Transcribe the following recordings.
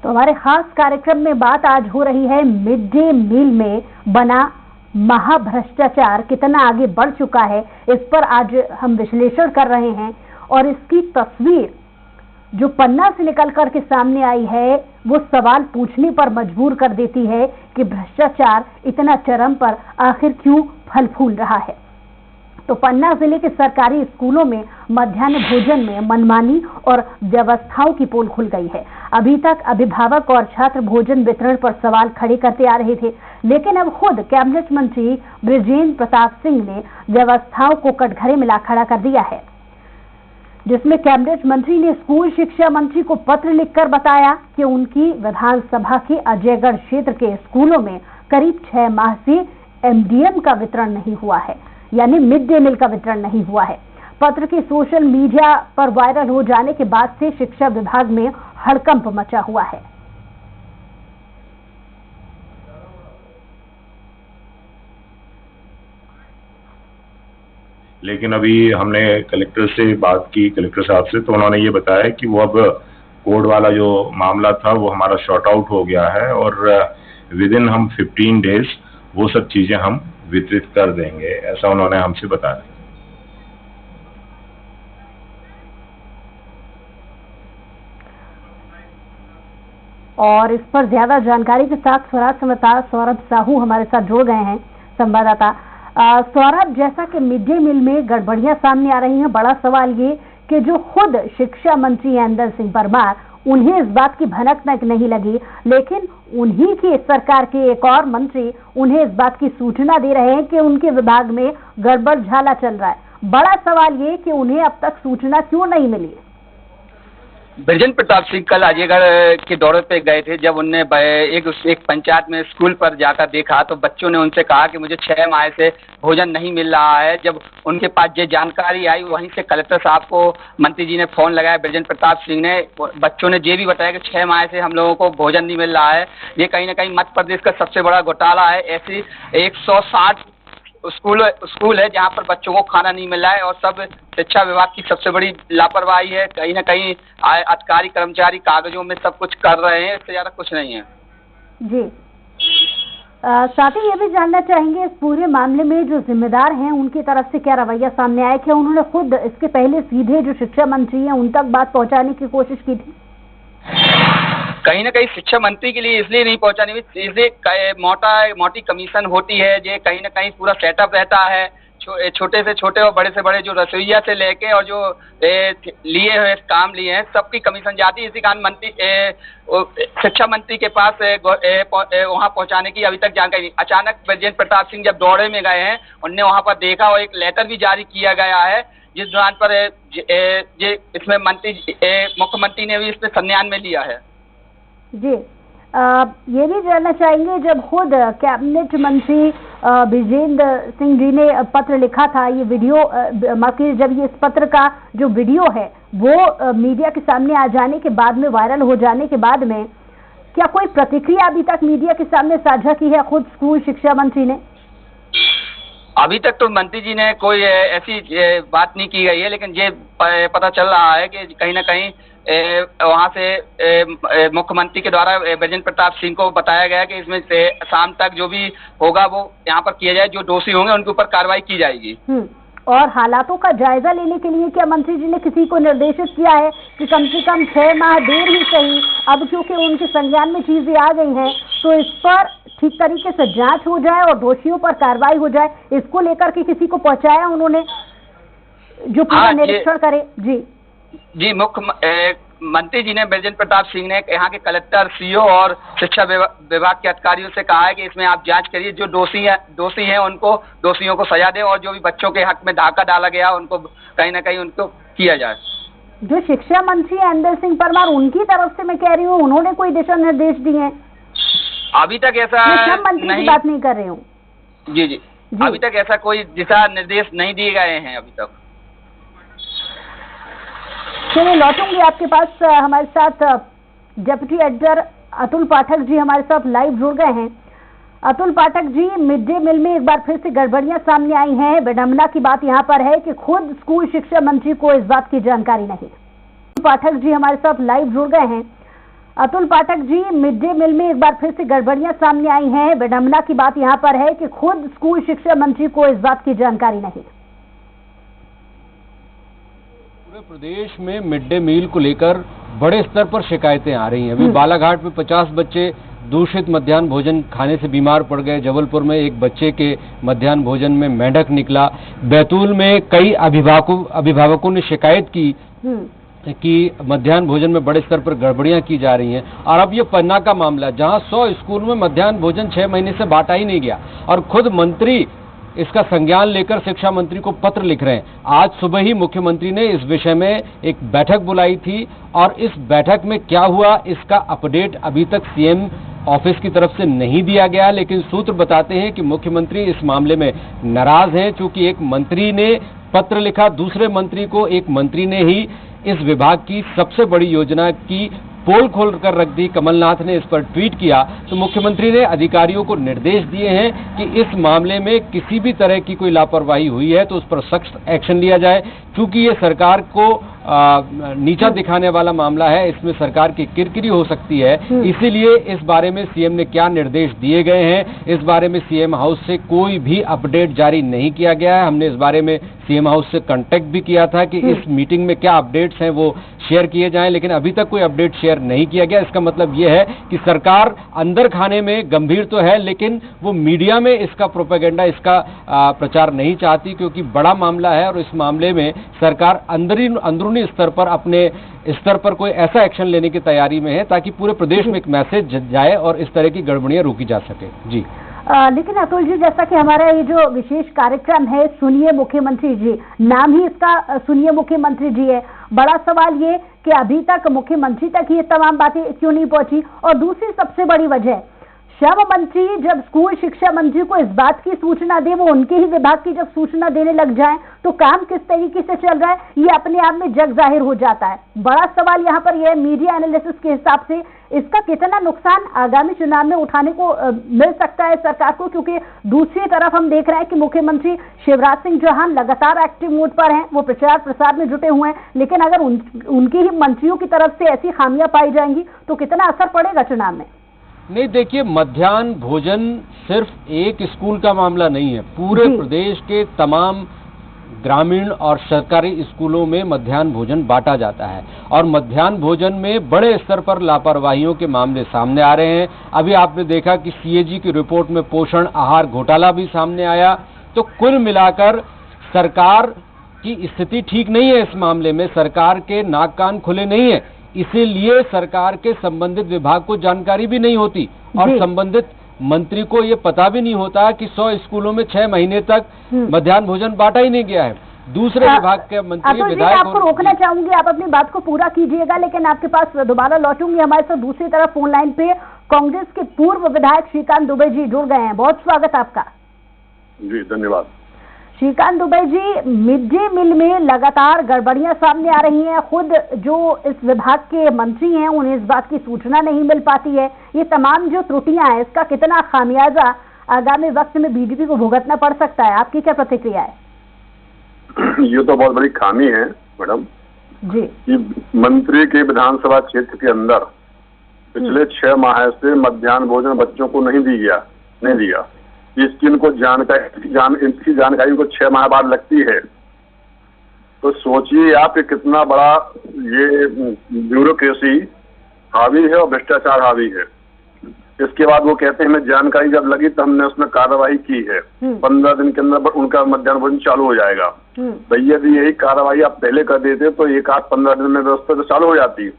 तो हमारे खास कार्यक्रम में बात आज हो रही है मिड डे मील में बना महाभ्रष्टाचार कितना आगे बढ़ चुका है, इस पर आज हम विश्लेषण कर रहे हैं। और इसकी तस्वीर जो पन्ना से निकल कर के सामने आई है वो सवाल पूछने पर मजबूर कर देती है कि भ्रष्टाचार इतना चरम पर आखिर क्यों फल फूल रहा है। तो पन्ना जिले के सरकारी स्कूलों में मध्याह्न भोजन में मनमानी और व्यवस्थाओं की पोल खुल गई है। अभी तक अभिभावक और छात्र भोजन वितरण पर सवाल खड़े करते आ रहे थे, लेकिन अब खुद कैबिनेट मंत्री बृजेंद्र प्रताप सिंह ने व्यवस्थाओं को कटघरे में ला खड़ा कर दिया है, जिसमें कैबिनेट मंत्री ने स्कूल शिक्षा मंत्री को पत्र लिखकर बताया कि उनकी विधानसभा के अजयगढ़ क्षेत्र के स्कूलों में करीब 6 माह से एमडीएम का वितरण नहीं हुआ है, यानी मिड डे मील का वितरण नहीं हुआ है। पत्र के सोशल मीडिया पर वायरल हो जाने के बाद से शिक्षा विभाग में हड़कंप मचा हुआ है। लेकिन अभी हमने कलेक्टर से बात की, कलेक्टर साहब से, तो उन्होंने ये बताया कि वो अब कोड वाला जो मामला था वो हमारा शॉर्ट आउट हो गया है और विद इन हम 15 डेज वो सब चीजें हम वितरित कर देंगे, ऐसा उन्होंने हमसे बताया। और इस पर ज्यादा जानकारी के साथ स्वराज संवाददाता सौरभ साहू हमारे साथ जुड़ गए हैं, संवाददाता। सौरभ, जैसा कि मिड डे मील में गड़बड़ियां सामने आ रही हैं, बड़ा सवाल ये कि जो खुद शिक्षा मंत्री इंदर सिंह परमार, उन्हें इस बात की भनक तक नहीं लगी, लेकिन उन्हीं की सरकार के एक और मंत्री उन्हें इस बात की सूचना दे रहे हैं कि उनके विभाग में गड़बड़ झाला चल रहा है। बड़ा सवाल ये कि उन्हें अब तक सूचना क्यों नहीं मिली। बृजेंद्र प्रताप सिंह कल अजयगढ़ के दौरे पे गए थे। जब उनने एक पंचायत में स्कूल पर जाकर देखा तो बच्चों ने उनसे कहा कि मुझे 6 माह से भोजन नहीं मिल रहा है। जब उनके पास ये जानकारी आई, वहीं से कलेक्टर साहब को मंत्री जी ने फोन लगाया। बृजेंद्र प्रताप सिंह ने, बच्चों ने ये भी बताया कि 6 माह से हम लोगों को भोजन नहीं मिल रहा है। ये कहीं ना कहीं मध्य प्रदेश का सबसे बड़ा घोटाला है। ऐसी 160 स्कूल है जहाँ पर बच्चों को खाना नहीं मिल रहा है और सब शिक्षा विभाग की सबसे बड़ी लापरवाही है। कहीं ना कहीं अधिकारी कर्मचारी कागजों में सब कुछ कर रहे हैं, इससे ज्यादा कुछ नहीं है। जी, साथ ही ये भी जानना चाहेंगे इस पूरे मामले में जो जिम्मेदार हैं उनकी तरफ से क्या रवैया सामने आया, क्या उन्होंने खुद इसके पहले सीधे जो शिक्षा मंत्री हैं उन तक बात पहुंचाने की कोशिश की थी? कहीं ना कहीं शिक्षा मंत्री के लिए इसलिए नहीं पहुंचानी, इसलिए मोटी कमीशन होती है। ये कहीं ना कहीं पूरा सेटअप रहता है। छोटे से छोटे और बड़े से बड़े जो रसोईया से लेके और जो लिए हुए काम लिए हैं सबकी कमीशन जाती है। इसी कारण शिक्षा मंत्री के पास वहां पहुंचाने की अभी तक जानकारी नहीं। अचानक बृजेंद्र प्रताप सिंह जब दौरे में गए हैं, उनने वहां पर देखा और एक लेटर भी जारी किया गया है, जिस दौरान पर इसमें मुख्यमंत्री ने भी इसमें संज्ञान में लिया है। जी, ये भी जानना चाहेंगे, जब खुद कैबिनेट मंत्री बृजेंद्र सिंह जी ने पत्र लिखा था, ये वीडियो जब ये इस पत्र का जो वीडियो है वो मीडिया के सामने आ जाने के बाद में, वायरल हो जाने के बाद में, क्या कोई प्रतिक्रिया अभी तक मीडिया के सामने साझा की है खुद स्कूल शिक्षा मंत्री ने? अभी तक तो मंत्री जी ने कोई ऐसी बात नहीं की गई है, लेकिन ये पता चल रहा है कि कहीं ना कहीं वहां से मुख्यमंत्री के द्वारा बृजेंद्र प्रताप सिंह को बताया गया कि इसमें से शाम तक जो भी होगा वो यहाँ पर किया जाए, जो दोषी होंगे उनके ऊपर कार्रवाई की जाएगी। और हालातों का जायजा लेने के लिए क्या मंत्री जी ने किसी को निर्देशित किया है कि कम से कम 6 माह देर ही सही, अब क्योंकि उनके संज्ञान में चीजें आ गई हैं तो इस पर ठीक तरीके से जांच हो जाए और दोषियों पर कार्रवाई हो जाए, इसको लेकर के किसी को पहुंचाया उन्होंने जो पूरा निरीक्षण करे? जी, मंत्री जी ने, बृजेंद्र प्रताप सिंह ने यहाँ के कलेक्टर, सीओ और शिक्षा विभाग के अधिकारियों से कहा है कि इसमें आप जांच करिए, जो दोषी हैं उनको दोषियों को सजा दें और जो भी बच्चों के हक में डाका डाला गया उनको कहीं ना कहीं उनको किया जाए। जो शिक्षा मंत्री है इंदर सिंह परमार, उनकी तरफ से मैं कह रही हूँ, उन्होंने कोई दिशा निर्देश दिए हैं? अभी तक ऐसा मंत्री की बात नहीं कर रही हूँ। जी, अभी तक ऐसा कोई दिशा निर्देश नहीं दिए गए हैं अभी तक। चलिए, लौटूंगी आपके पास। हमारे साथ डिप्टी एडिटर अतुल पाठक जी हमारे साथ लाइव जुड़ गए हैं। Atul Pathak ji, mid day meal में एक बार फिर से गड़बड़ियां सामने आई हैं। विडंबना की बात यहां पर है कि खुद स्कूल शिक्षा मंत्री को इस बात की जानकारी नहीं। पाठक जी हमारे साथ लाइव जुड़ गए हैं। Atul Pathak ji, mid day meal में एक बार फिर से गड़बड़ियां सामने आई हैं। विडंबना की बात यहां पर है कि खुद स्कूल शिक्षा मंत्री को इस बात की जानकारी नहीं। पूरे प्रदेश में मिड डे मील को लेकर बड़े स्तर पर शिकायतें आ रही हैं। अभी बालाघाट में 50 बच्चे दूषित मध्याह्न भोजन खाने से बीमार पड़ गए। जबलपुर में एक बच्चे के मध्याह्न भोजन में मेंढक निकला। बैतूल में कई अभिभावकों ने शिकायत की कि मध्याह्न भोजन में बड़े स्तर पर गड़बड़ियां की जा रही हैं। और अब ये पन्ना का मामला, जहां 100 स्कूल में मध्याह्न भोजन 6 महीने से बांटा ही नहीं गया और खुद मंत्री इसका संज्ञान लेकर शिक्षा मंत्री को पत्र लिख रहे हैं। आज सुबह ही मुख्यमंत्री ने इस विषय में एक बैठक बुलाई थी और इस बैठक में क्या हुआ इसका अपडेट अभी तक सीएम ऑफिस की तरफ से नहीं दिया गया। लेकिन सूत्र बताते हैं कि मुख्यमंत्री इस मामले में नाराज हैं, क्योंकि एक मंत्री ने पत्र लिखा दूसरे मंत्री को, एक मंत्री ने ही इस विभाग की सबसे बड़ी योजना की पोल खोल कर रख दी। कमलनाथ ने इस पर ट्वीट किया तो मुख्यमंत्री ने अधिकारियों को निर्देश दिए हैं कि इस मामले में किसी भी तरह की कोई लापरवाही हुई है तो उस पर सख्त एक्शन लिया जाए। चूंकि ये सरकार को नीचा दिखाने वाला मामला है, इसमें सरकार की किरकिरी हो सकती है, इसीलिए इस बारे में सीएम ने क्या निर्देश दिए गए हैं, इस बारे में सीएम हाउस से कोई भी अपडेट जारी नहीं किया गया है। हमने इस बारे में सीएम हाउस से कांटेक्ट भी किया था कि इस मीटिंग में क्या अपडेट्स हैं वो शेयर किए जाएं, लेकिन अभी तक कोई अपडेट शेयर नहीं किया गया। इसका मतलब ये है कि सरकार अंदर खाने में गंभीर तो है, लेकिन वो मीडिया में इसका प्रोपेगेंडा, इसका प्रचार नहीं चाहती, क्योंकि बड़ा मामला है और इस मामले में सरकार अंदरूनी स्तर पर अपने स्तर पर कोई ऐसा एक्शन लेने की तैयारी में है ताकि पूरे प्रदेश में एक मैसेज जाए और इस तरह की गड़बड़ियां रोकी जा सके। जी लेकिन अतुल जी, जैसा कि हमारा ये जो विशेष कार्यक्रम है सुनिए मुख्यमंत्री जी, नाम ही इसका सुनिए मुख्यमंत्री जी है। बड़ा सवाल ये कि अभी तक मुख्यमंत्री तक ये तमाम बातें क्यों नहीं पहुंची। और दूसरी सबसे बड़ी वजह, श्रम मंत्री जब स्कूल शिक्षा मंत्री को इस बात की सूचना दे, वो उनके ही विभाग की जब सूचना देने लग जाए तो काम किस तरीके से चल रहा है ये अपने आप में जग जाहिर हो जाता है। बड़ा सवाल यहाँ पर यह है, मीडिया एनालिसिस के हिसाब से इसका कितना नुकसान आगामी चुनाव में उठाने को मिल सकता है सरकार को, क्योंकि दूसरी तरफ हम देख रहे हैं कि मुख्यमंत्री शिवराज सिंह चौहान लगातार एक्टिव मोड पर हैं, वो प्रचार प्रसार में जुटे हुए हैं, लेकिन अगर उनके ही मंत्रियों की तरफ से ऐसी खामियां पाई जाएंगी तो कितना असर पड़ेगा चुनाव में। नहीं, देखिए, मध्याह्न भोजन सिर्फ एक स्कूल का मामला नहीं है। पूरे प्रदेश के तमाम ग्रामीण और सरकारी स्कूलों में मध्याह्न भोजन बांटा जाता है और मध्याह्न भोजन में बड़े स्तर पर लापरवाहियों के मामले सामने आ रहे हैं। अभी आपने देखा कि सीएजी की रिपोर्ट में पोषण आहार घोटाला भी सामने आया। तो कुल मिलाकर सरकार की स्थिति ठीक नहीं है। इस मामले में सरकार के नाक कान खुले नहीं है, इसीलिए सरकार के संबंधित विभाग को जानकारी भी नहीं होती और संबंधित मंत्री को ये पता भी नहीं होता कि 100 स्कूलों में 6 महीने तक मध्याह्न भोजन बांटा ही नहीं गया है। दूसरे विभाग के मंत्री विधायक, आपको रोकना चाहूंगी, आप अपनी बात को पूरा कीजिएगा, लेकिन आपके पास दोबारा लौटूंगी। हमारे साथ दूसरी तरफ फोन लाइन पे कांग्रेस के पूर्व विधायक श्रीकांत दुबे जी जुड़ गए हैं। बहुत स्वागत आपका। जी धन्यवाद। Shrikant Dubey ji, mid day meal में लगातार गड़बड़ियां सामने आ रही हैं। खुद जो इस विभाग के मंत्री हैं उन्हें इस बात की सूचना नहीं मिल पाती है। ये तमाम जो त्रुटियां हैं, इसका कितना खामियाजा आगामी वक्त में बीजेपी को भुगतना पड़ सकता है, आपकी क्या प्रतिक्रिया है? ये तो बहुत बड़ी खामी है मैडम जी, कि मंत्री के विधानसभा क्षेत्र के अंदर पिछले 6 माह से मध्याह्न भोजन बच्चों को नहीं दिया। इसकी इनको इसकी जानकारी इनको 6 माह बाद लगती है। तो सोचिए आप कि कितना बड़ा ये ब्यूरोक्रेसी हावी है और भ्रष्टाचार हावी है। इसके बाद वो कहते हैं हमें जानकारी जब लगी तो हमने उसमें कार्रवाई की है, 15 दिन के अंदर उनका मध्याह्न भोजन चालू हो जाएगा। तो यदि यही कार्रवाई आप पहले कर देते तो 1-15 दिन में व्यवस्था तो चालू हो जाती।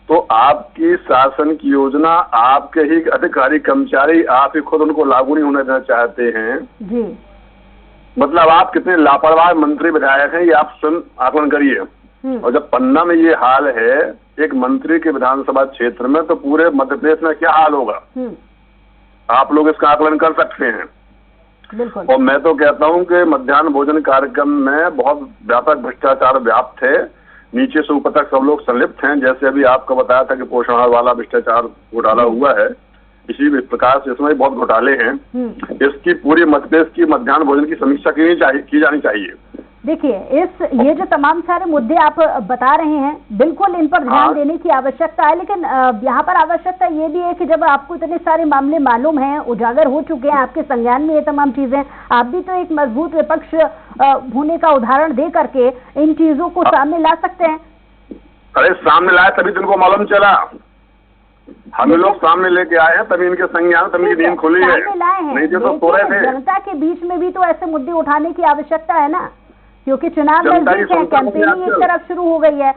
तो आपकी शासन की योजना आपके ही अधिकारी कर्मचारी आप ही खुद उनको लागू नहीं होने देना चाहते हैं जी। मतलब आप कितने लापरवाह मंत्री विधायक हैं ये आप स्वयं आकलन करिए। और जब पन्ना में ये हाल है एक मंत्री के विधानसभा क्षेत्र में, तो पूरे मध्य प्रदेश में क्या हाल होगा आप लोग इसका आकलन कर सकते हैं। बिल्कुल। और मैं तो कहता हूं कि मध्याह्न भोजन कार्यक्रम में बहुत व्यापक भ्रष्टाचार व्याप्त है, नीचे से ऊपर तक सब लोग संलिप्त हैं। जैसे अभी आपको बताया था कि पोषण आहार वाला भ्रष्टाचार घोटाला हुआ है, इसी प्रकार से इसमें बहुत घोटाले हैं। इसकी पूरी मध्य प्रदेश की मध्याह्न भोजन की समीक्षा की जानी चाहिए। देखिए ये जो तमाम सारे मुद्दे आप बता रहे हैं, बिल्कुल इन पर ध्यान देने की आवश्यकता है, लेकिन यहाँ पर आवश्यकता ये भी है कि जब आपको इतने सारे मामले मालूम हैं, उजागर हो चुके हैं, आपके संज्ञान में ये तमाम चीजें, आप भी तो एक मजबूत विपक्ष होने का उदाहरण दे करके इन चीजों को सामने ला सकते हैं। अरे सामने लाए तभी तुमको मालूम चला, हम लोग सामने लेके आए हैं तभी इनके संज्ञान, तभी नींद खुली है, नहीं तो सो रहे थे। जनता के बीच में भी तो ऐसे मुद्दे उठाने की आवश्यकता है ना, क्योंकि चुनाव नजदीक है, कैंपेनिंग एक तरफ शुरू हो गई है।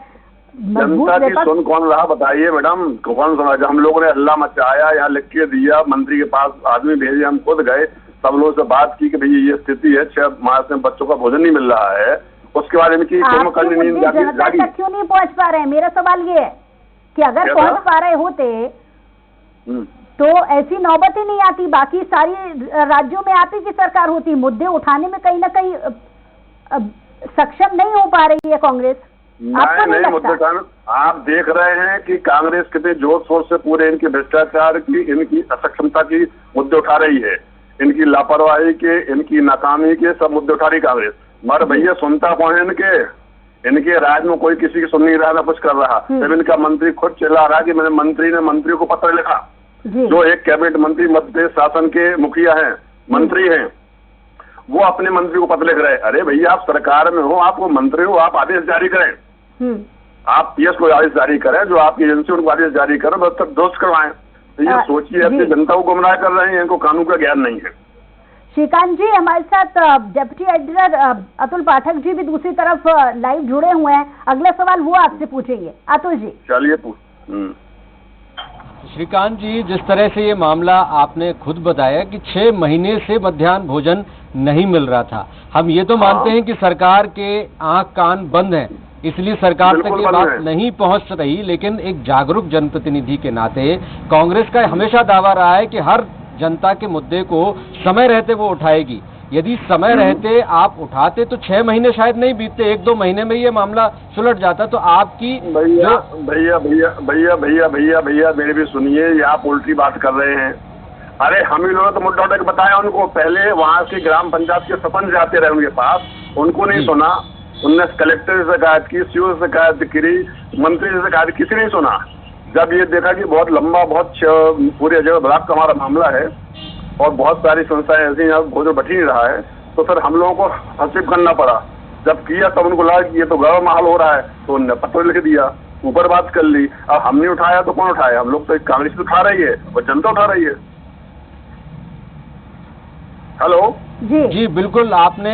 जनता की सुन कौन रहा बताइए मैडम, कौन सुना? हम लोगों ने हल्ला मचाया, यहाँ लिख के दिया, मंत्री के पास आदमी भेजे, हम खुद गए, सब लोगों से बात की कि भैया ये स्थिति है, 6 माह से बच्चों का भोजन नहीं मिल रहा है। उसके बाद इनकी नींद जनता तक क्यों नहीं पहुँच पा रहे हैं? मेरा सवाल ये है कि अगर पहुँच पा रहे होते तो ऐसी नौबत ही नहीं आती, बाकी सारी राज्यों में आप ही की सरकार होती, मुद्दे उठाने में कहीं ना कहीं सक्षम नहीं हो पा रही है कांग्रेस। आपको नहीं लगता? आप देख रहे हैं कि कांग्रेस कितने जोर शोर से पूरे इनके भ्रष्टाचार की, इनकी असक्षमता की मुद्दे उठा रही है, इनकी लापरवाही के, इनकी नाकामी के सब मुद्दे उठा रही कांग्रेस। मगर भैया सुनता कौन है? इनके राज्य में कोई किसी की सुन नहीं रहा, ना कुछ कर रहा। जब इनका मंत्री खुद चिल्ला रहा कि मैंने मंत्री को पत्र लिखा, जो एक कैबिनेट मंत्री मध्य प्रदेश शासन के मुखिया हैं, मंत्री हैं, वो अपने मंत्री को पत्र लिख रहे हैं। अरे भैया आप सरकार में हो, आप वो मंत्री हो, आप आदेश जारी करें, आप पीएस को आदेश जारी करें, जो आपकी एजेंसी उनको आदेश जारी करें, बस तक दोस्त करवाएं। तो ये सोचिए, अपनी जनता को गुमराह कर रहे हैं, इनको कानून का ज्ञान नहीं है। श्रीकांत जी हमारे साथ डिप्टी एडिटर अतुल पाठक जी भी दूसरी तरफ लाइव जुड़े हुए हैं, अगला सवाल वो आपसे पूछेंगे। अतुल जी चलिए। श्रीकांत जी, जिस तरह से ये मामला आपने खुद बताया कि 6 महीने से मध्याह्न भोजन नहीं मिल रहा था, हम ये तो मानते हैं कि सरकार के आंख कान बंद हैं, इसलिए सरकार तक ये बात नहीं पहुंच रही, लेकिन एक जागरूक जनप्रतिनिधि के नाते कांग्रेस का हमेशा दावा रहा है कि हर जनता के मुद्दे को समय रहते वो उठाएगी। यदि समय रहते आप उठाते तो 6 महीने शायद नहीं बीतते, 1-2 महीने में ये मामला सुलझ जाता। तो आपकी भैया मेरी भी सुनिए, ये आप उल्टी बात कर रहे हैं। अरे हम ही लोगों ने तो मुद्दा उठा के बताया उनको, पहले वहाँ की ग्राम पंचायत के सरपंच जाते रहे उनके पास, उनको नहीं सुना, उनने कलेक्टर से शिकायत की, सीओ से शिकायत करी, मंत्री से शिकायत, किसी नहीं सुना। जब ये देखा कि बहुत लंबा, बहुत पूरे जगह ब्लॉक का हमारा मामला है और बहुत सारी संस्थाएं ऐसी यहाँ भोजन बट ही नहीं रहा है, तो फिर हम लोगों को हस्तक्षेप करना पड़ा। जब किया तब उनको लगा कि ये तो गड़बड़ माहौल हो रहा है, तो उन्होंने पत्र लिख दिया, ऊपर बात कर ली। अब हमने उठाया तो कौन उठाया? हम लोग तो कांग्रेस तो उठा रही है और जनता उठा रही है। हेलो जी बिल्कुल, आपने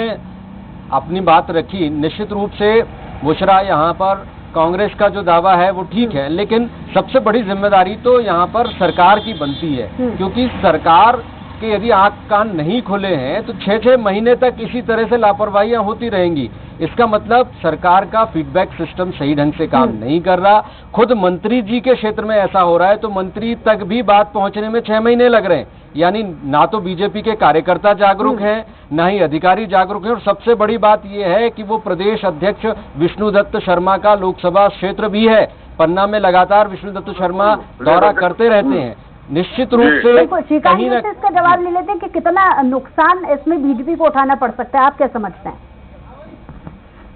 अपनी बात रखी। निश्चित रूप से बुशरा, यहाँ पर कांग्रेस का जो दावा है वो ठीक है, लेकिन सबसे बड़ी जिम्मेदारी तो यहाँ पर सरकार की बनती है, क्योंकि सरकार के यदि आंख कान नहीं खुले हैं तो 6-6 महीने तक इसी तरह से लापरवाहियां होती रहेंगी। इसका मतलब सरकार का फीडबैक सिस्टम सही ढंग से काम नहीं कर रहा। खुद मंत्री जी के क्षेत्र में ऐसा हो रहा है तो मंत्री तक भी बात पहुंचने में 6 महीने लग रहे हैं। यानी ना तो बीजेपी के कार्यकर्ता जागरूक हैं, ना ही अधिकारी जागरूक हैं, और सबसे बड़ी बात यह है कि वो प्रदेश अध्यक्ष विष्णुदत्त शर्मा का लोकसभा क्षेत्र भी है। पन्ना में लगातार विष्णुदत्त शर्मा दौरा करते रहते हैं। निश्चित रूप से कहीं ना इसका जवाब ले लेते हैं कि कितना नुकसान इसमें बीजेपी को उठाना पड़ सकता है, आप क्या समझते हैं?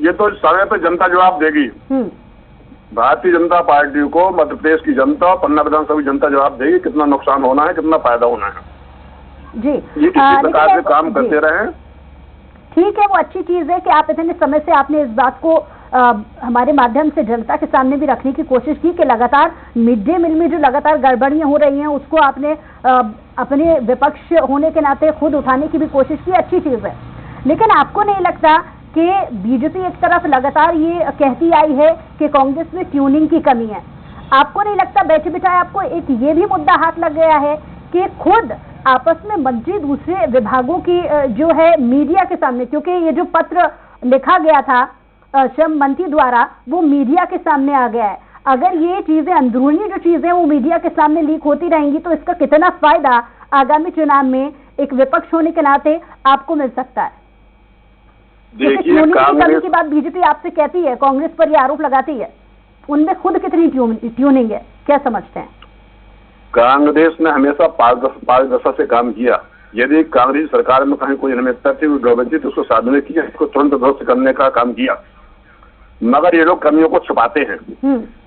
ये तो समय पे जनता जवाब देगी। भारतीय जनता पार्टी को मध्य प्रदेश की जनता और पन्ना विधानसभा की जनता जवाब देगी कितना नुकसान होना है, कितना फायदा होना है। जी, ये इसी प्रकार से काम करते रहे। ठीक है, वो अच्छी चीज है कि आप इतने समय से आपने इस बात को हमारे माध्यम से जनता के सामने भी रखने की कोशिश की कि लगातार मिड डे मील में जो लगातार गड़बड़ियां हो रही हैं उसको आपने अपने विपक्ष होने के नाते खुद उठाने की भी कोशिश की, अच्छी चीज है। लेकिन आपको नहीं लगता कि बीजेपी एक तरफ लगातार ये कहती आई है कि कांग्रेस में ट्यूनिंग की कमी है? आपको नहीं लगता बैठे बिठाए आपको एक ये भी मुद्दा हाथ लग गया है कि खुद आपस में मंत्री दूसरे विभागों की जो है मीडिया के सामने, क्योंकि ये जो पत्र लिखा गया था श्रम मंत्री द्वारा वो मीडिया के सामने आ गया है। अगर ये चीजें अंदरूनी जो चीजें वो मीडिया के सामने लीक होती रहेंगी तो इसका कितना फायदा आगामी चुनाव में एक विपक्ष होने के नाते आपको मिल सकता है? देखिए, कमी की बात बीजेपी आपसे कहती है, कांग्रेस पर ये आरोप लगाती है, उनमें खुद कितनी ट्यूनिंग है, क्या समझते हैं? कांग्रेस ने हमेशा पारदर्शिता से काम किया, यदि कांग्रेस सरकार में कहीं कोई अनियमितता थी, गड़बड़ी थी, तो उसको साधने किया, इसको तुरंत ध्वस्त करने का काम किया। मगर ये लोग कमियों को छुपाते हैं।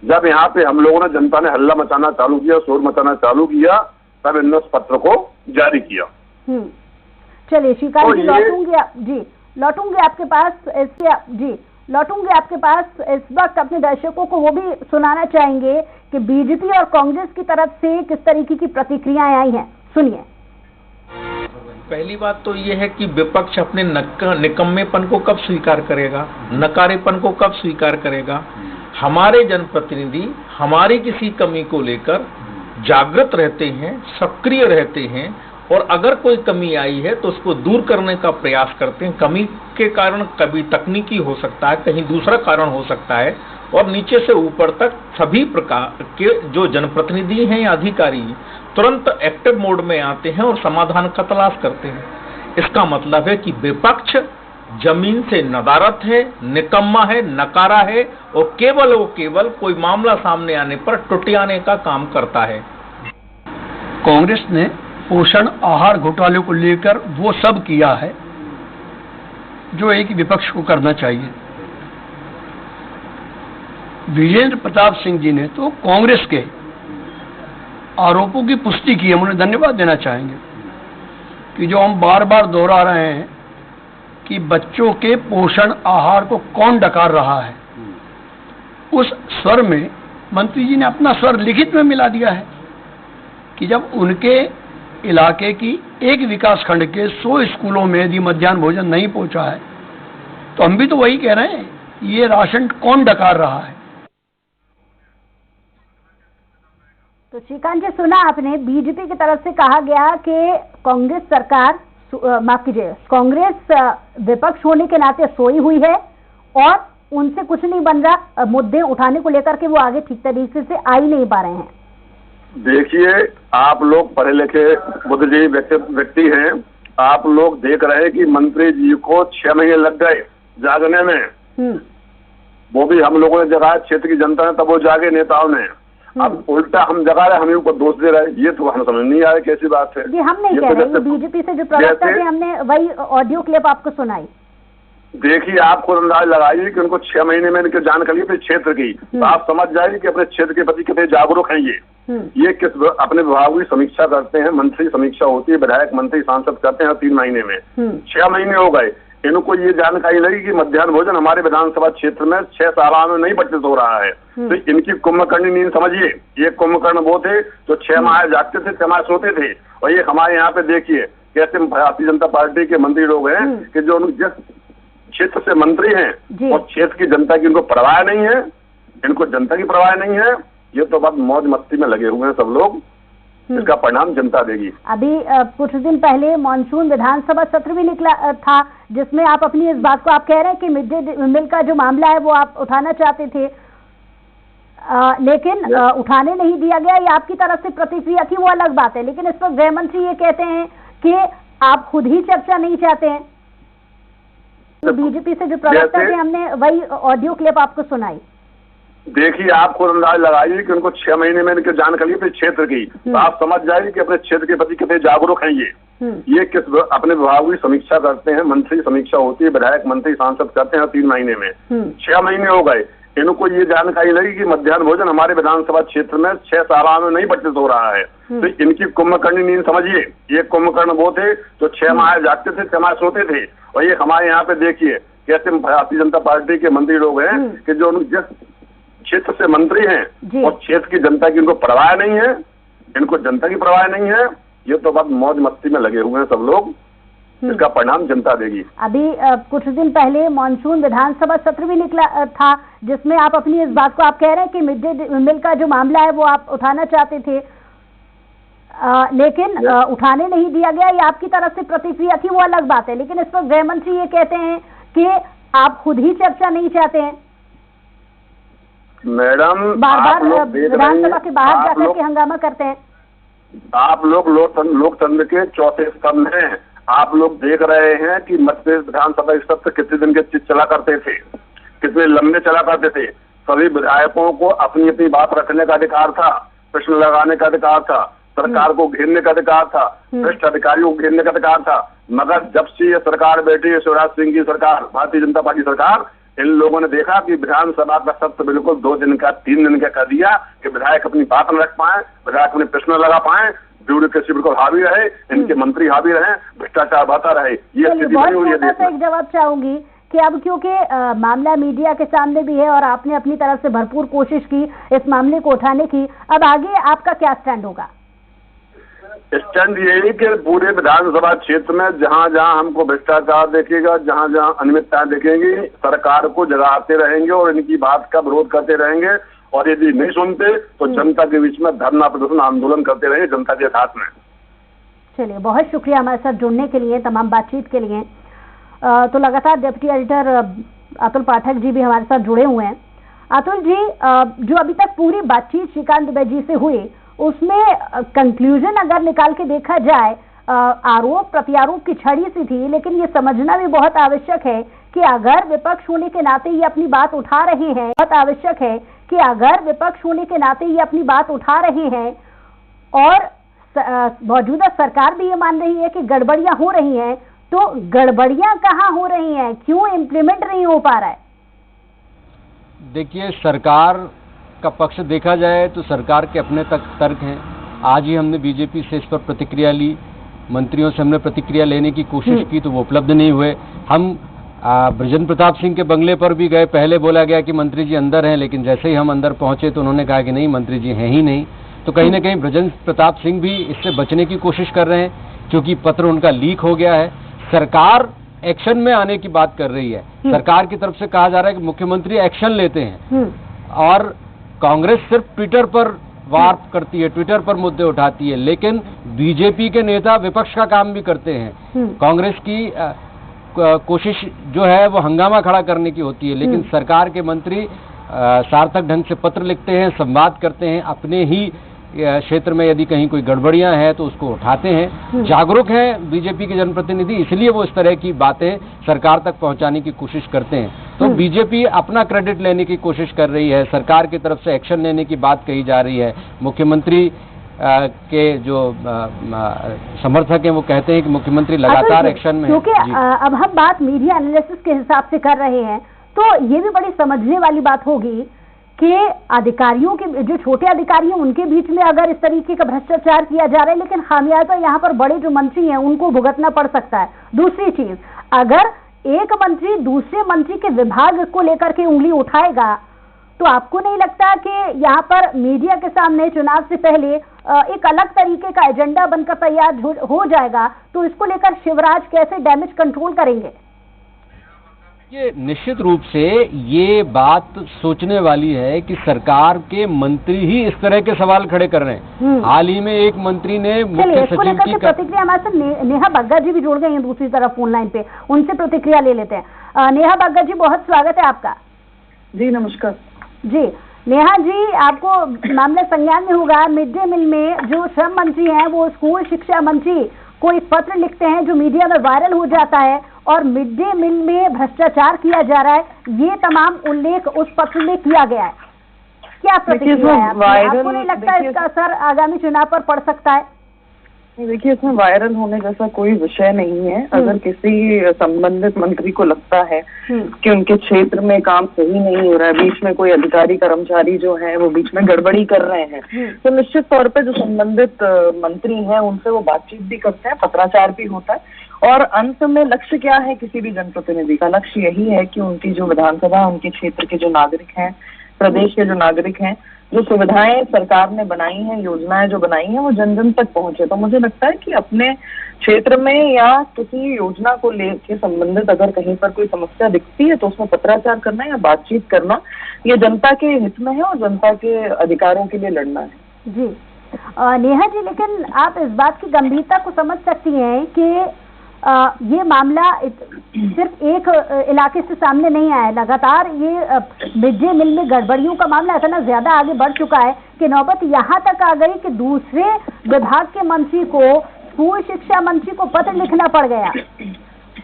जब यहाँ पे हम लोगों ने, जनता ने हल्ला मचाना चालू किया, शोर मचाना चालू किया, तब इन्होंने उस पत्र को जारी किया। चलिए श्रीकांत जी, लौटूंगी आपके पास लौटूंगी आपके पास। इस वक्त अपने दर्शकों को वो भी सुनाना चाहेंगे कि बीजेपी और कांग्रेस की तरफ से किस तरीके की प्रतिक्रियाएं आई हैं, सुनिए। पहली बात तो ये है कि विपक्ष अपने निकम्मेपन को कब स्वीकार करेगा, नकारेपन को कब स्वीकार करेगा। हमारे जनप्रतिनिधि हमारी किसी कमी को लेकर जागृत रहते हैं, सक्रिय रहते हैं, और अगर कोई कमी आई है तो उसको दूर करने का प्रयास करते हैं। कमी के कारण कभी तकनीकी हो सकता है, कहीं दूसरा कारण हो सकता है, और नीचे से ऊपर तक सभी प्रकार के जो जनप्रतिनिधि हैं या अधिकारी तुरंत एक्टिव मोड में आते हैं और समाधान का तलाश करते हैं। इसका मतलब है कि विपक्ष जमीन से नदारत है, निकम्मा है, नकारा है, और केवल कोई मामला सामने आने पर टुटियाने का काम करता है। कांग्रेस ने पोषण आहार घोटाले को लेकर वो सब किया है जो एक विपक्ष को करना चाहिए। विजेंद्र प्रताप सिंह जी ने तो कांग्रेस के आरोपों की पुष्टि की है, हम उन्हें धन्यवाद देना चाहेंगे कि जो हम बार बार दोहरा रहे हैं कि बच्चों के पोषण आहार को कौन डकार रहा है, उस स्वर में मंत्री जी ने अपना स्वर लिखित में मिला दिया है कि जब उनके इलाके की एक विकास खंड के 100 स्कूलों में यदि मध्याह्न भोजन नहीं पहुंचा है तो हम भी तो वही कह रहे हैं, ये राशन कौन डकार रहा है। तो श्रीकांत जी, सुना आपने, बीजेपी की तरफ से कहा गया कि कांग्रेस सरकार, माफ कीजिए, कांग्रेस विपक्ष होने के नाते सोई हुई है और उनसे कुछ नहीं बन रहा, मुद्दे उठाने को लेकर के वो आगे ठीक तरीके से आ ही नहीं पा रहे हैं। देखिए, आप लोग पढ़े लिखे बुद्धिजीवी व्यक्ति हैं, आप लोग देख रहे हैं कि मंत्री जी को 6 महीने लग गए जागने में। वो भी हम लोगों ने जगाया, क्षेत्र की जनता ने, तब वो जागे नेताओं ने। अब उल्टा हम जगा रहे, हम ऊपर दोष दे रहे, ये तो हमें समझ नहीं आया कैसी बात है। जी, हम नहीं कह रहे, ये बीजेपी से जो प्रवक्ता थे, हमने वही ऑडियो क्लिप आपको सुनाई। देखिए, आप खुद अंदाज लगाइए कि उनको 6 महीने में इनकी जानकारी अपने क्षेत्र की, तो आप समझ जाइए कि अपने क्षेत्र के प्रति कितने जागरूक हैं ये किस अपने विभाग की समीक्षा करते हैं, मंत्री समीक्षा होती है, विधायक मंत्री सांसद करते हैं 3 महीने में। 6 महीने हो गए, इनको ये जानकारी लगी कि मध्याह्न भोजन हमारे विधानसभा क्षेत्र में 6 साल में नहीं बचत हो रहा है। तो इनकी कुंभकर्णी नींद समझिए, ये कुंभकर्ण वो थे जो 6 माह जागते थे, 6 माह सोते थे, और ये हमारे यहाँ पे देखिए कैसे भारतीय जनता पार्टी के मंत्री लोग हैं कि जो जिस क्षेत्र से मंत्री हैं और क्षेत्र की जनता की उनको परवाह नहीं है, इनको जनता की परवाह नहीं है, ये तो बस मौज मस्ती में लगे हुए हैं सब लोग। इसका परिणाम जनता देगी। अभी कुछ दिन पहले मानसून विधानसभा सत्र भी निकला था, जिसमें आप अपनी इस बात को आप कह रहे हैं कि मिड डे मील का जो मामला है वो आप उठाना चाहते थे, लेकिन उठाने नहीं दिया गया। ये आपकी तरफ से प्रतिक्रिया थी, वो अलग बात है, लेकिन इस पर गृह मंत्री ये कहते हैं कि आप खुद ही चर्चा नहीं चाहते हैं। तो बीजेपी से जो प्रवक्ता थे, हमने वही ऑडियो क्लिप आपको सुनाई। देखिए, आप खुद अंदाज लगाइए कि उनको 6 महीने में इनकी जानकारी अपने क्षेत्र की, तो आप समझ जाइए कि अपने क्षेत्र के प्रति कितने जागरूक हैं ये किस अपने विभाग की समीक्षा करते हैं, मंत्री समीक्षा होती है, विधायक मंत्री सांसद करते हैं 3 महीने में। 6 महीने हो गए, इनको ये जानकारी लगी कि मध्याह्न भोजन हमारे विधानसभा क्षेत्र में 6 साल में नहीं बचत हो रहा है। तो इनकी कुंभकर्णी नींद समझिए, ये कुंभकर्ण वो थे जो 6 माह जागते थे, 6 माह सोते थे, और ये हमारे यहाँ पे देखिए कैसे भारतीय जनता पार्टी के मंत्री लोग हैं कि जो जिस क्षेत्र से मंत्री हैं और क्षेत्र की जनता की उनको परवाह नहीं है, इनको जनता की परवाह नहीं है, ये तो बस मौज मस्ती में लगे हुए हैं सब लोग। इसका परिणाम जनता देगी। अभी कुछ दिन पहले मानसून विधानसभा सत्र भी निकला था, जिसमें आप अपनी इस बात को आप कह रहे हैं कि मिड डे मील का जो मामला है वो आप उठाना चाहते थे, लेकिन उठाने नहीं दिया गया। ये आपकी तरफ से प्रतिक्रिया थी, वो अलग बात है, लेकिन इस पर गृह मंत्री ये कहते हैं कि आप खुद ही चर्चा नहीं चाहते हैं। मैडम, बार विधानसभा के बाहर जाकर के हंगामा करते हैं। आप लोग लोकतंत्र के चौथे स्तंभ हैं। आप लोग देख रहे हैं कि मध्य प्रदेश विधानसभा सत्र कितने दिन के चला करते थे, कितने लंबे चला करते थे। सभी विधायकों को अपनी अपनी बात रखने का अधिकार था, प्रश्न लगाने का अधिकार था, सरकार को घेरने का अधिकार था, भ्रष्ट अधिकारियों को घेरने का अधिकार था। मगर जब से ये सरकार बैठी है, शिवराज सिंह की सरकार, भारतीय जनता पार्टी सरकार, इन लोगों ने देखा कि विधानसभा का सत्र बिल्कुल 2 दिन का 3 दिन का कर दिया कि विधायक अपनी बात न रख पाए, विधायक अपने प्रश्न न लगा पाए, ब्यूरोक्रेसी बिल्कुल हावी रहे, इनके मंत्री हावी रहे, भ्रष्टाचार बढ़ता रहे। ये स्थिति बनी हुई है। एक जवाब चाहूंगी कि अब क्योंकि मामला मीडिया के सामने भी है और आपने अपनी तरफ से भरपूर कोशिश की इस मामले को उठाने की, अब आगे आपका क्या स्टैंड होगा? स्टैंड यही कि पूरे विधानसभा क्षेत्र में जहां जहां हमको भ्रष्टाचार देखेगा, जहां जहां अनियमितताएं देखेंगी, सरकार को जगाते रहेंगे और इनकी बात का विरोध करते रहेंगे। और यदि नहीं सुनते तो जनता के बीच में धरना प्रदर्शन आंदोलन करते रहेंगे जनता के साथ में। चलिए, बहुत शुक्रिया हमारे साथ जुड़ने के लिए, तमाम बातचीत के लिए। तो लगातार डिप्टी एडिटर अतुल पाठक जी भी हमारे साथ जुड़े हुए हैं। अतुल जी, जो अभी तक पूरी बातचीत श्रीकांत दुबे जी से हुई, उसमें कंक्लूजन अगर निकाल के देखा जाए, आरोप प्रत्यारोप की छड़ी सी थी, लेकिन ये समझना भी बहुत आवश्यक है कि अगर विपक्ष होने के नाते ये अपनी बात उठा रहे हैं, बहुत आवश्यक है कि अगर विपक्ष होने के नाते ये अपनी बात उठा रहे हैं और मौजूदा सरकार भी ये मान रही है कि गड़बड़ियां हो रही हैं, तो गड़बड़ियां कहाँ हो रही हैं, क्यों इम्प्लीमेंट नहीं हो पा रहा है? देखिए, सरकार का पक्ष देखा जाए तो सरकार के अपने तर्क हैं। आज ही हमने बीजेपी से इस पर प्रतिक्रिया ली, मंत्रियों से हमने प्रतिक्रिया लेने की कोशिश की तो वो उपलब्ध नहीं हुए। हम बृजेंद्र प्रताप सिंह के बंगले पर भी गए, पहले बोला गया कि मंत्री जी अंदर हैं, लेकिन जैसे ही हम अंदर पहुंचे तो उन्होंने कहा कि नहीं, मंत्री जी हैं ही नहीं। तो कहीं ना कहीं बृजेंद्र प्रताप सिंह भी इससे बचने की कोशिश कर रहे हैं, क्योंकि पत्र उनका लीक हो गया है। सरकार एक्शन में आने की बात कर रही है, सरकार की तरफ से कहा जा रहा है कि मुख्यमंत्री एक्शन लेते हैं, और कांग्रेस सिर्फ ट्विटर पर वार करती है, ट्विटर पर मुद्दे उठाती है, लेकिन बीजेपी के नेता विपक्ष का काम भी करते हैं। कांग्रेस की कोशिश जो है वो हंगामा खड़ा करने की होती है, लेकिन सरकार के मंत्री सार्थक ढंग से पत्र लिखते हैं, संवाद करते हैं, अपने ही क्षेत्र में यदि कहीं कोई गड़बड़ियां हैं तो उसको उठाते हैं। जागरूक हैं बीजेपी के जनप्रतिनिधि, इसलिए वो इस तरह की बातें सरकार तक पहुंचाने की कोशिश करते हैं। तो बीजेपी अपना क्रेडिट लेने की कोशिश कर रही है, सरकार की तरफ से एक्शन लेने की बात कही जा रही है। मुख्यमंत्री के जो समर्थक हैं वो कहते हैं कि मुख्यमंत्री लगातार एक्शन में है। क्योंकि अब हम बात मीडिया एनालिसिस के हिसाब से कर रहे हैं, तो ये भी बड़ी समझने वाली बात होगी कि अधिकारियों के, जो छोटे अधिकारी हैं, उनके बीच में अगर इस तरीके का भ्रष्टाचार किया जा रहा है, लेकिन खामियाजा यहाँ पर बड़े जो मंत्री हैं उनको भुगतना पड़ सकता है। दूसरी चीज, अगर एक मंत्री दूसरे मंत्री के विभाग को लेकर के उंगली उठाएगा, तो आपको नहीं लगता कि यहाँ पर मीडिया के सामने चुनाव से पहले एक अलग तरीके का एजेंडा बनकर तैयार हो जाएगा? तो इसको लेकर शिवराज कैसे डैमेज कंट्रोल करेंगे? ये निश्चित रूप से ये बात सोचने वाली है कि सरकार के मंत्री ही इस तरह के सवाल खड़े कर रहे हैं। हाल ही में एक मंत्री ने मुख्य सचिव की प्रतिक्रिया, हमारे साथ नेहा बग्गा जी भी जुड़ गई हैं दूसरी तरफ फोन लाइन पे, उनसे प्रतिक्रिया ले लेते हैं। नेहा बग्गा जी, बहुत स्वागत है आपका। जी नमस्कार जी। नेहा जी, आपको मामला संज्ञान में होगा, मिड डे मील में जो श्रम मंत्री हैं वो स्कूल शिक्षा मंत्री को एक पत्र लिखते हैं जो मीडिया में वायरल हो जाता है, और मिड डे मील में भ्रष्टाचार किया जा रहा है, ये तमाम उल्लेख उस पत्र में किया गया है। क्या प्रतिक्रिया है आपको नहीं लगता इसका असर आगामी चुनाव पर पड़ सकता है? देखिए, इसमें वायरल होने जैसा कोई विषय नहीं है। अगर किसी संबंधित मंत्री को लगता है कि उनके क्षेत्र में काम सही नहीं हो रहा है, बीच में कोई अधिकारी कर्मचारी जो है वो बीच में गड़बड़ी कर रहे हैं, तो निश्चित तौर पे जो संबंधित मंत्री हैं उनसे वो बातचीत भी करते हैं, पत्राचार भी होता है। और अंत में लक्ष्य क्या है किसी भी जनप्रतिनिधि का? लक्ष्य यही है कि उनकी जो विधानसभा, उनके क्षेत्र के जो नागरिक हैं, प्रदेश के जो नागरिक हैं, जो सुविधाएं सरकार ने बनाई हैं, योजनाएं जो बनाई हैं, वो जन जन तक पहुंचे। तो मुझे लगता है कि अपने क्षेत्र में या किसी योजना को लेके संबंधित अगर कहीं पर कोई समस्या दिखती है तो उसमें पत्राचार करना या बातचीत करना, ये जनता के हित में है और जनता के अधिकारों के लिए लड़ना है। जी नेहा जी, लेकिन आप इस बात की गंभीरता को समझ सकती हैं कि ये मामला सिर्फ एक इलाके से सामने नहीं आया, लगातार ये मिड डे मील में गड़बड़ियों का मामला इतना ज्यादा आगे बढ़ चुका है कि नौबत यहाँ तक आ गई कि दूसरे विभाग के मंत्री को, स्कूल शिक्षा मंत्री को पत्र लिखना पड़ गया।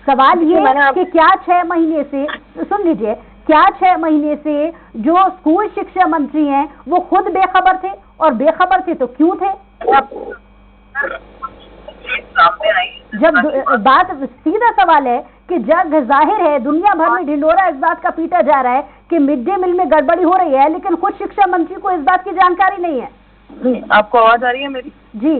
सवाल ये है कि क्या 6 महीने से, सुन लीजिए, क्या 6 महीने से जो स्कूल शिक्षा मंत्री हैं वो खुद बेखबर थे, और बेखबर थे तो क्यों थे? सामने आई। जब बात सीधा सवाल है कि जग जाहिर है दुनिया भर में ढिंढोरा इस बात का पीटा जा रहा है कि मिड डे मील में गड़बड़ी हो रही है, लेकिन खुद शिक्षा मंत्री को इस बात की जानकारी नहीं है। आपको आवाज आ रही है मेरी? जी,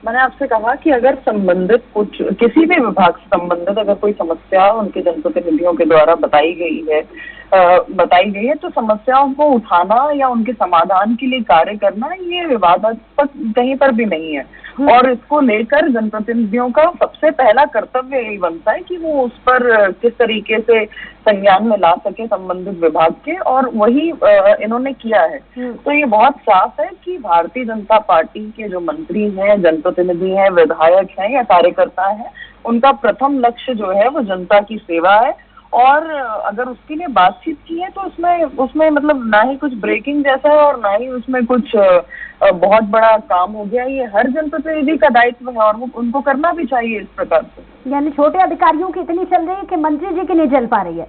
मैंने आपसे कहा कि अगर संबंधित कुछ किसी भी विभाग से संबंधित अगर कोई समस्या उनके जनप्रतिनिधियों के द्वारा बताई गई है तो समस्याओं को उठाना या उनके समाधान के लिए कार्य करना ये विवादास्पद कहीं पर भी नहीं है। और इसको लेकर जनप्रतिनिधियों का सबसे पहला कर्तव्य यही बनता है कि वो उस पर किस तरीके से संज्ञान में ला सके संबंधित विभाग के, और वही इन्होंने किया है। तो ये बहुत साफ है कि भारतीय जनता पार्टी के जो मंत्री हैं, जनप्रतिनिधि हैं, विधायक हैं या कार्यकर्ता हैं, उनका प्रथम लक्ष्य जो है वो जनता की सेवा है। और अगर उसके लिए बातचीत की है तो उसमें मतलब ना ही कुछ ब्रेकिंग जैसा है और ना ही उसमें कुछ बहुत बड़ा काम हो गया। ये हर जनप्रतिनिधि का दायित्व है और वो उनको करना भी चाहिए इस प्रकार से। यानी छोटे अधिकारियों की इतनी चल रही है कि मंत्री जी की नहीं चल पा रही है।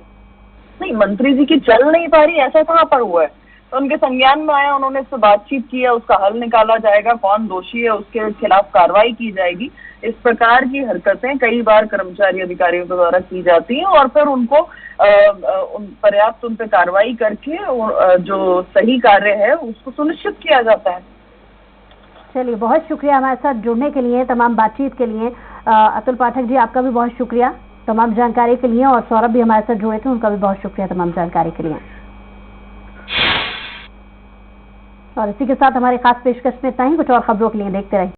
नहीं, मंत्री जी की चल नहीं पा रही, ऐसा कहाँ पर हुआ है? तो उनके संज्ञान में आया, उन्होंने इससे बातचीत की है, उसका हल निकाला जाएगा, कौन दोषी है उसके खिलाफ कार्रवाई की जाएगी। इस प्रकार की हरकतें कई बार कर्मचारी अधिकारियों के द्वारा की जाती हैं और फिर उनको पर्याप्त उन पर कार्रवाई करके जो सही कार्य है उसको सुनिश्चित किया जाता है। चलिए, बहुत शुक्रिया हमारे साथ जुड़ने के लिए, तमाम बातचीत के लिए। अतुल पाठक जी, आपका भी बहुत शुक्रिया तमाम जानकारी के लिए, और सौरभ भी हमारे साथ जुड़े थे, उनका भी बहुत शुक्रिया तमाम जानकारी के लिए। और इसी के साथ हमारे खास पेशकश में इतना ही। कुछ और खबरों के लिए देखते रहिए।